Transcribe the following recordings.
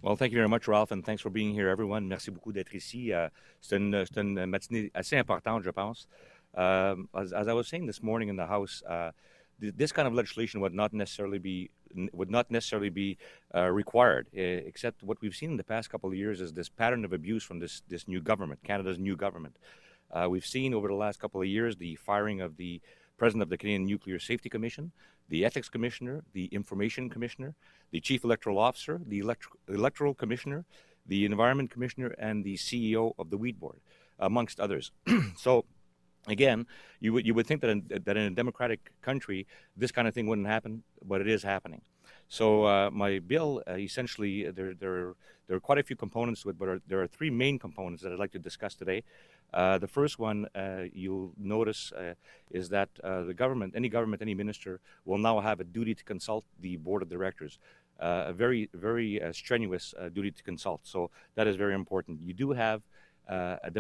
Well, thank you very much, Ralph, and thanks for being here, everyone. Merci beaucoup d'être ici. C'est une matinée assez importante, je pense. As I was saying this morning in the House, this kind of legislation would not necessarily be required, except what we've seen in the past couple of years is this pattern of abuse from this new government, Canada's new government. We've seen over the last couple of years the firing of the president of the Canadian Nuclear Safety Commission, the Ethics Commissioner, the Information Commissioner, the Chief Electoral Officer, the Electoral Commissioner, the Environment Commissioner, and the CEO of the Weed Board, amongst others. So, again, you would think that in a democratic country this kind of thing wouldn't happen, but it is happening. So my bill essentially there are quite a few components to it, but there are three main components that I'd like to discuss today. The first one you'll notice is that any government, any minister will now have a duty to consult the board of directors. A very, very strenuous duty to consult. So that is very important. You do have a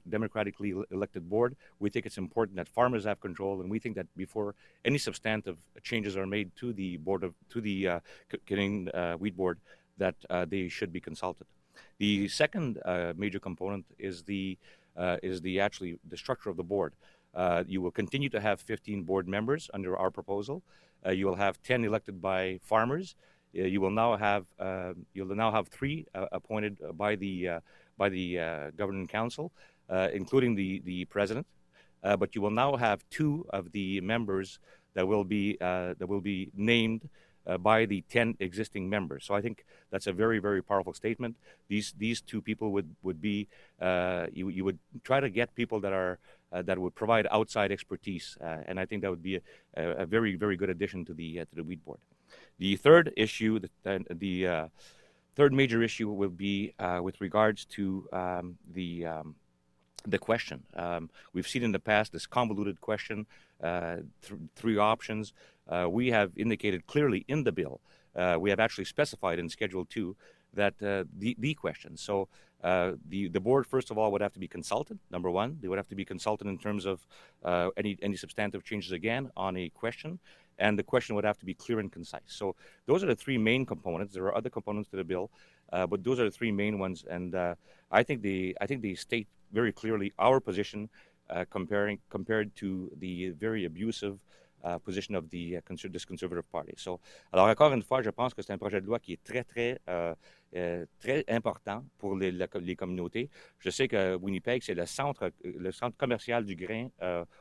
democratically elected board. We think it's important that farmers have control, and we think that before any substantive changes are made to the Canadian Wheat Board, that they should be consulted. The second major component is the structure of the board. You will continue to have 15 board members under our proposal. You will have 10 elected by farmers. You will now have three appointed by the governing council, including the president. But you will now have two of the members that will be named by the 10 existing members. So I think that's a very, very powerful statement. These two people would be you would try to get people that would provide outside expertise, and I think that would be a very, very good addition to the Wheat Board. The third issue, the third major issue, will be with regards to the question. We've seen in the past this convoluted question, three options. We have indicated clearly in the bill, we have actually specified in Schedule 2 that the question. So the board, first of all, would have to be consulted, number one. They would have to be consulted in terms of any substantive changes, again, on a question. And the question would have to be clear and concise. So those are the three main components. There are other components to the bill, but those are the three main ones. And I think they state very clearly our position compared to the very abusive position of this Conservative Party. So, alors encore une fois, je pense que c'est un projet de loi qui est très important pour les communautés. Je sais que Winnipeg, c'est le centre commercial du grain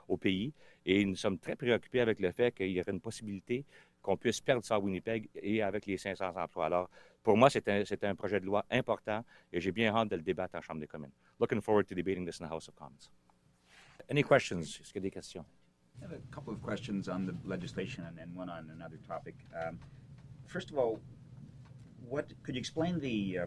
au pays, et nous sommes très préoccupés avec le fait qu'il y aurait une possibilité qu'on puisse perdre ça à Winnipeg et avec les 500 emplois. Alors, pour moi, c'est un projet de loi important, et j'ai bien hâte de le débattre en Chambre des communes. Looking forward to debating this in the House of Commons. Any questions? Est-ce qu'il y a des questions? I have a couple of questions on the legislation and one on another topic. First of all, could you explain the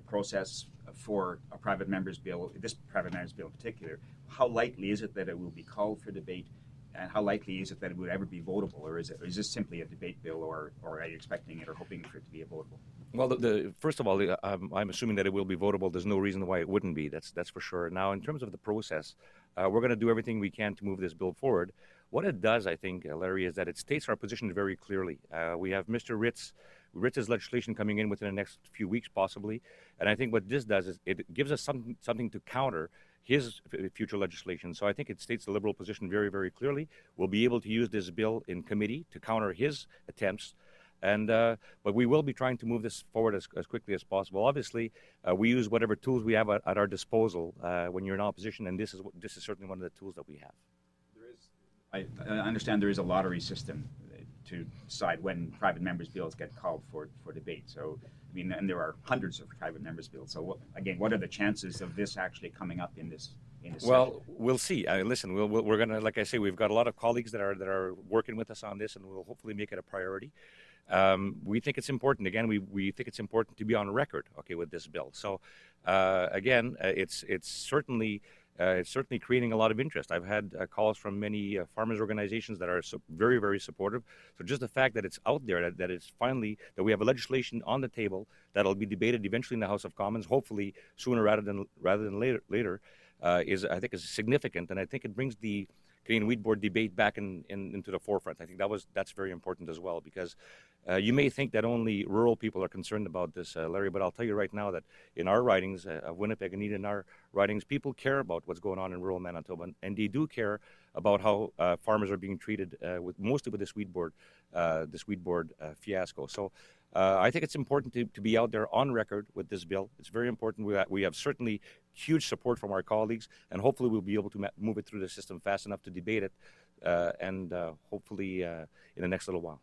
process for a private member's bill, this private member's bill in particular? How likely is it that it will be called for debate, and how likely is it that it would ever be votable, or is this simply a debate bill, or are you expecting it or hoping for it to be a votable? Well, first of all, I'm assuming that it will be votable. There's no reason why it wouldn't be. That's for sure. Now, in terms of the process, we're going to do everything we can to move this bill forward. What it does, I think, Larry, is that it states our position very clearly. We have Mr. Ritz's legislation coming in within the next few weeks, possibly. And I think what this does is it gives us something to counter his future legislation. So I think it states the Liberal position very, very clearly. We'll be able to use this bill in committee to counter his attempts. But we will be trying to move this forward as quickly as possible. Obviously, we use whatever tools we have at our disposal when you're in opposition, and this is certainly one of the tools that we have. I understand there is a lottery system to decide when private members' bills get called for debate. So, I mean, and there are hundreds of private members' bills. So, again, what are the chances of this actually coming up in this? Well, session? we'll see. Listen, we're going to, like I say, we've got a lot of colleagues that are working with us on this, and we'll hopefully make it a priority. We think it's important. Again, we think it's important to be on record, okay, with this bill. So, again, it's certainly creating a lot of interest. I've had calls from many farmers' organizations that are very, very supportive. So just the fact that it's out there, that it's finally, that we have a legislation on the table that'll be debated eventually in the House of Commons, hopefully sooner rather than later, I think is significant. And I think it brings the Canadian Wheat Board debate back into the forefront. I think that's very important as well, because you may think that only rural people are concerned about this, Larry, but I'll tell you right now that in our ridings of Winnipeg and even in our ridings, people care about what's going on in rural Manitoba, and they do care about how farmers are being treated mostly with this wheat board fiasco. So I think it's important to be out there on record with this bill. It's very important. We have certainly huge support from our colleagues, and hopefully we'll be able to move it through the system fast enough to debate it, and hopefully in the next little while.